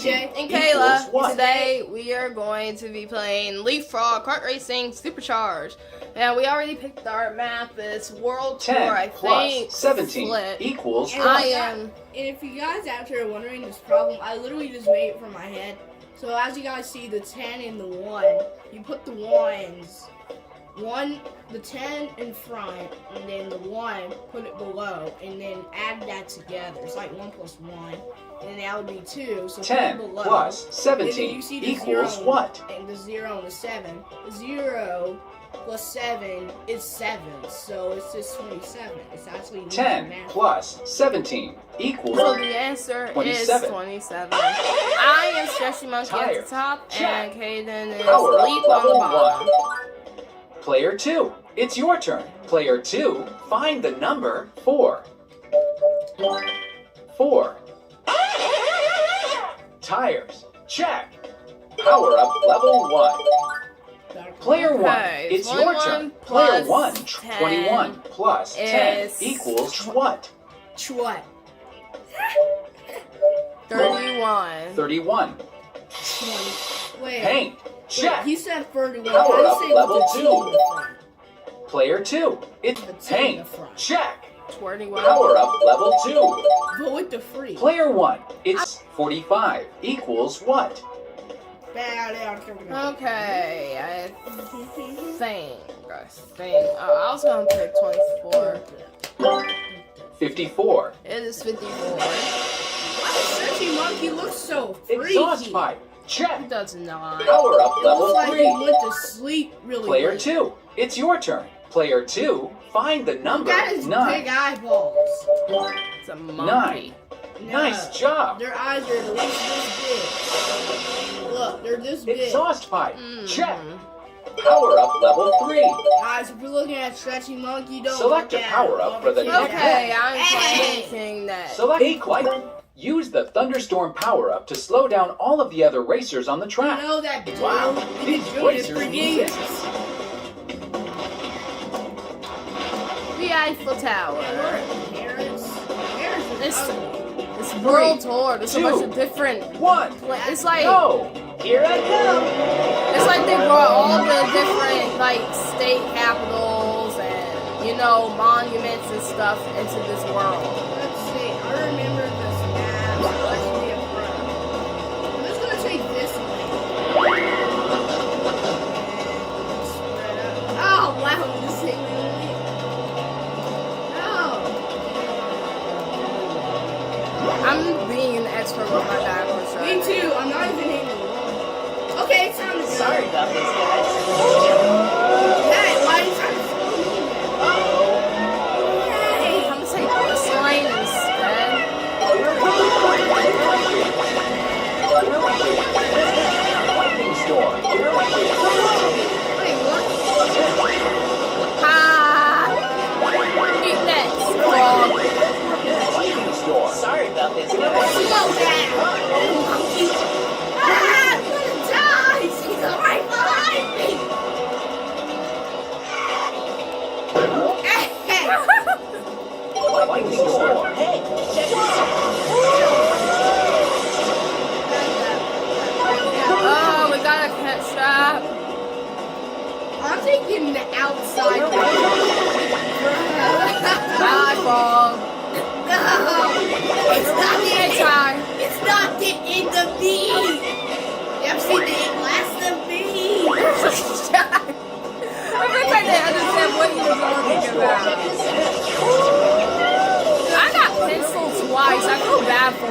DJ and Kayla. What? Today we are going to be playing Leapfrog Kart Racing Supercharged. Now we already picked our map. It's World Tour, 10 I plus think. 17 Split. equals And what? And if you guys out there are wondering this problem, I literally just made it from my head. So as you guys see, the 10 and the 1, you put the ones, the 10 in front, and then the 1, put it below, and then add that together. It's like 1 plus 1, and that would be 2. So 10 put it below. plus And then 17 you see the equals 0 what? And the 0 and the 7. 0 plus 7 is 7, so it's just 27. It's actually 10 plus 17 equals So the answer 27. is 27. I am Stretchy Monkey at Tire. the top, Check. and Caden is Power up Leap on the level bottom. 1. Player 2, it's your turn. Player 2, find the number 4. 4. Tires, check. Power up level 1. Player 1, Okay, it's 21 your turn. plus Player 1, 10 21 plus 10 is equals what? What? 31. 31. 20. Wait. Paint, check. He said 31. Power I up say level with the 2. T in the front. Player 2, it's The T in the paint, front. check. 21. Power up level 2. But with the free. Player 1, it's 45 equals what? Okay, I think. Oh, I was gonna pick 24. 54. It is 54. Why does Stretchy Monkey look so freaky? Exhaust pipe, It check. does not. Power up It looks level like 3. he went to sleep really Player late. 2, it's your turn. Player 2, find the number That is 9. big eyeballs. It's a monkey. Nice No. job. Their eyes are at least this big. Look, they're this big. Exhaust pipe, check. Mm-hmm. Power up level 3. Guys, if you're looking at Stretchy Monkey, don't Select look a at power him. up for the next Okay, I'm Hey! playing that. Select a climber. Use the thunderstorm power up to slow down all of the other racers on the You track. know that dude. Wow, He's these doing it racers for need years. this. The Eiffel Tower. It's World Tour. There's a bunch of different. 1. It's like Go. Here I come. it's like they brought all the different like state capitals and monuments and stuff into this world. Let's see. I remember this map. Let's be a pro. I'm just gonna take this one. And spread out. Oh wow, this thing really. No. I'm being an expert with my backwards. Me too. I'm not even hitting the wall. Okay, it's time to go. Sorry about this, guys. Hey, why are you trying to follow me? Hey. I'm gonna take this lane instead. Lightning storm. Wait, what? Ha! Eat next, frog. Lightning storm. Sorry about this, guys. Slow down! Monkey! Ah! I'm gonna die! She's right behind me! Hey! Lightning storm. Hey, check this out. Oh, we got a cat strap. I'm taking the outside. Bye, frog. No! It's not Hey, it! Ty. It's not the end of me! You ever seen the last of me? I think I didn't understand what you were talking about. I got penciled twice. I feel bad for her.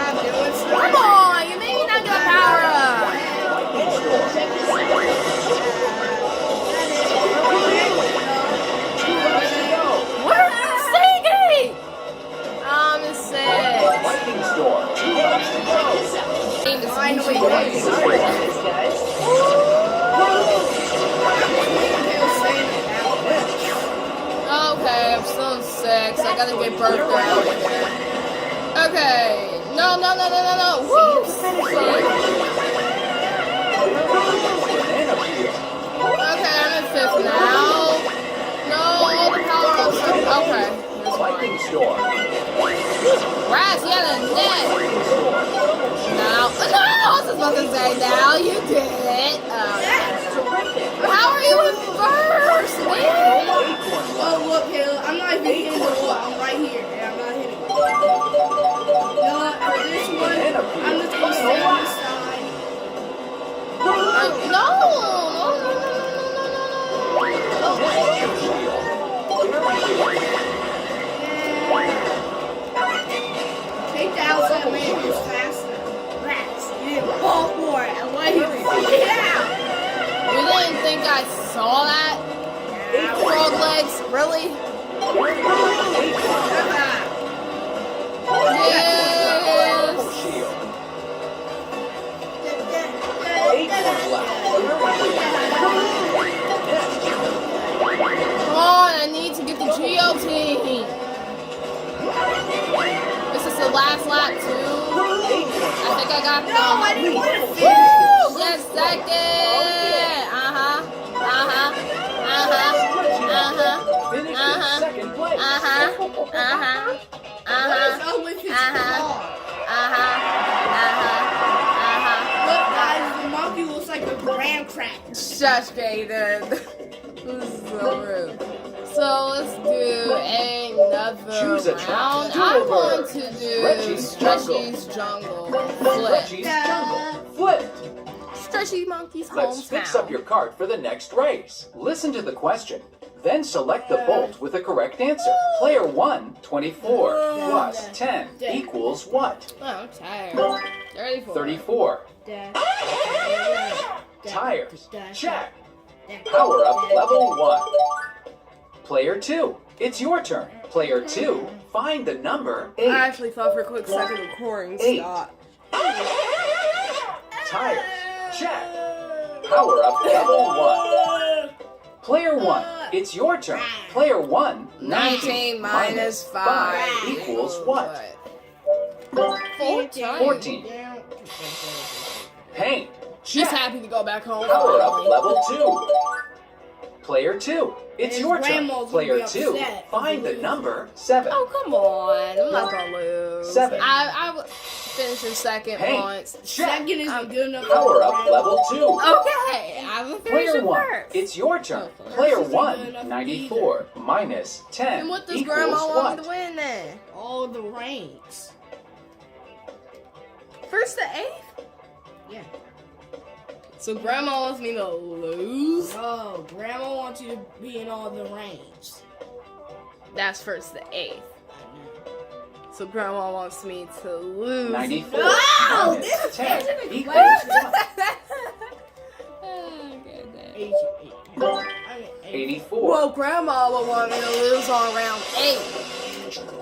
I'm doing stuff. Come on, you mean I got power up? What are you singing? I'm sick. Lightning storm. 2 laps to go. Finally, Sorry about this, guys. Okay, I'm still in 6. I gotta get birthday out of here. Okay. No. Woo! Banana peel. Okay, I'm in 5th now. No, all the power ups. Okay. This one. Lightning storm. Raz, yeah, the net. about to say, now you did it. How are you in first, man? Oh, look, Hill. I'm not even hitting the wall. I'm right here. Yeah, I'm not hitting it. No, for this one, I'm just going to stay on this side. No. Take the outside man who's faster. Rats, you didn't fall for it. I want you to get out. You didn't think I saw that? Frog legs? Really? Yes. Shield. 8 points left. Come on, I need to get the Geo team. This is the last lap too. I think I got them. No, I didn't want to finish. Woo! Yes, second. Finish in second place. What's up with his car? Look, guys, the monkey looks like a graham cracker. Shush, Jaden. This is so rude. So let's do another Choose a track. round. I Doodle want bird. to do Stretchy's Jungle. Flip. Stretchy's jungle. Flip. Stretchy Monkey's Let's fix up hometown. your cart for the next race. Listen to the question. Then select the bolt with the correct answer. Player 1, 24 plus 10 equals what? Oh, I'm tired. 34. 34. Dad. Tires. Check. Power up level 1. Player 2, it's your turn. Player 2, find the number 8. I actually thought for a quick second the recording 8. stopped. Tires. Check. Power up level 1. Player 1, it's your turn. Player 1, 19 minus 5 equals what? 14. 14. Paint. She's Check. happy to go back home. Power up finally. level 2. Player 2, it's His your turn. grandma's gonna Player be 2, upset find if the he loses. number 7. Oh, come on. I'm not going to lose. 7. I finished in second Paint. once. Check. Second isn't good enough. Power up level 2. Okay. I will finish Player it 1, first. it's your turn. Okay. Player First isn't good 1, enough 94 minus 10 And what does equals Grandma want me to what? win then? All the ranks. First to 8th? Yeah. So Grandma wants me to lose? Oh, Grandma wants you to be in all the ranks. That's first to 8th. So Grandma wants me to lose. 94 No! minus This 10 isn't equals equation. what? 84. Well, Grandma will want me to lose on round 8.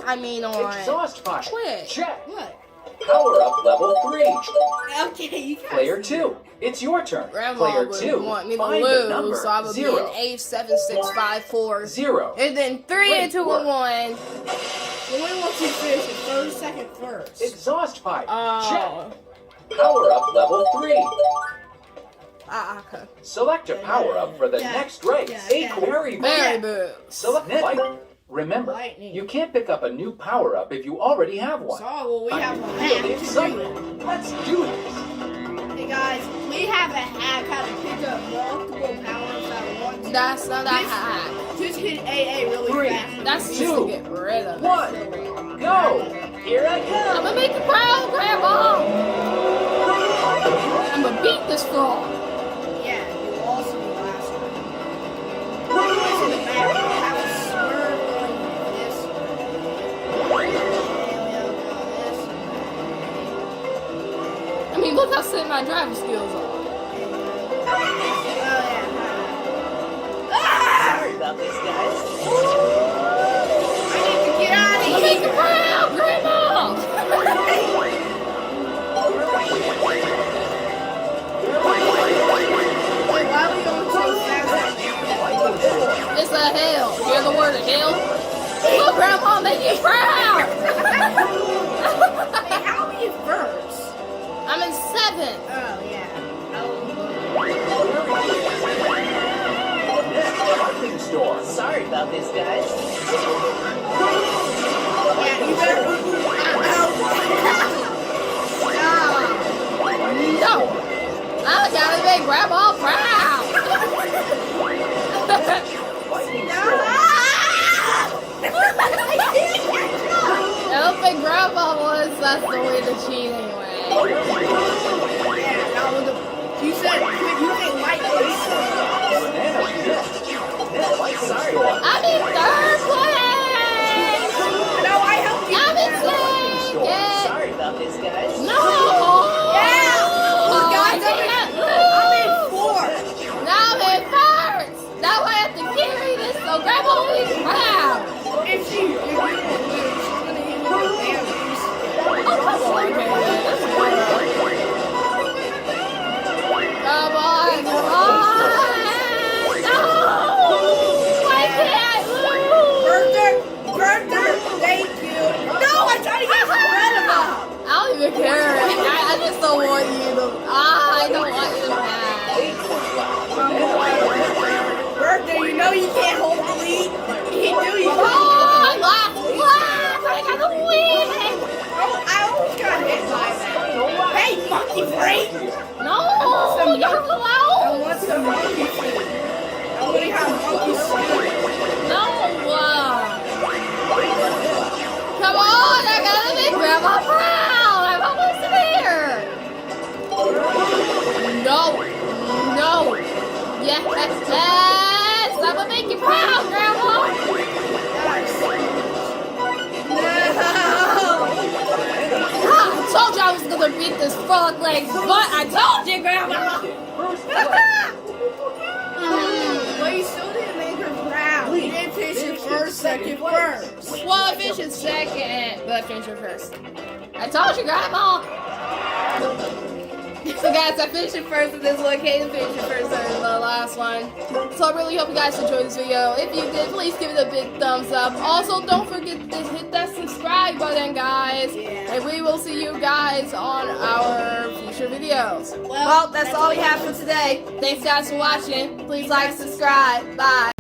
I mean on... Exhaust pipe. Quit. Check. What? Power up level 3. Okay, you guys. Player 2, it's your turn. Grandma Player would 2, want me to find the number lose, so I would 0. be in 8, 7, 6, 5, 4. 0. And then 3 Great and 2 work. and 1. The one wants you to finish it first, second, first. Exhaust pipe. Oh. Check. Power up level 3. Okay. Select a power up for the next race. Very Very good. good. Select lightning. Remember, Lightning. you can't pick up a new power up if you already have one. So, well, we have a I'm hack really to do excited. it. Let's do this. Hey guys, we have a hack how to pick up multiple powers at once. That's not a This- hack. Just hit AA really 3, fast. That's just 2, to get rid of it. 1, go! Here I I'm come! gonna make you proud, Grandma. I'm gonna beat this frog. Yeah, you also be last one. What's in the back? We have a swerve going this way. And we have this way. I mean, look how sick my driving skills are. Oh yeah. Sorry about this, guys. I need to get out of I'm gonna here. make you proud, Grandma. Wait, why are we going so fast? It's a hill. You hear the word hill? Look, Grandma, make you proud. Hey, how are you first? I'm in 7th. Oh yeah. Department store. Sorry about this, guys. Yeah, you better. No. that's the way to cheat anyway. Yeah, now with the, you said you can light this. Banana, yes. Next, Sorry. I'm in third place! No, I helped you. I'm in Store. second! Sorry about this, guys. No! Yeah! Oh, Guys, I can't lose! I'm in fourth. Now I'm in first! Now I have to carry this, so Grandma will be proud! If you don't win, she's gonna hit you with damage. Oh, come on, man. Come on, come on! No! I can't lose! Bertha, thank you. No, I tried to get rid of him. I don't even care. I just don't want you to. I don't want you to pass. Bertha, you know you can't hold the lead. You do, you Oh, can't. last! I got the win! Oh, I almost got hit by that. Hey, monkey freak! No! You're I allowed! want some monkey food. I want to have monkey food. No! Come on! I gotta make Grandma proud! I'm almost there! No! No! Yes! I'm gonna make you proud, Grandma! I told you I was gonna beat this frog leg, but I told you, Grandma! But you still didn't make her proud. You didn't finish in first, second, first. Well, I finished in second, but I finished in first. I told you, Grandma! So guys, I finished in first in this one. Kaden finished in first in the last one. So I really hope you guys enjoyed this video. If you did, please give it a big thumbs up. Also, don't forget to hit that subscribe button, guys. And we will see you guys on our future videos. Well, that's all we have for today. Thanks guys for watching. Please like, subscribe. Bye.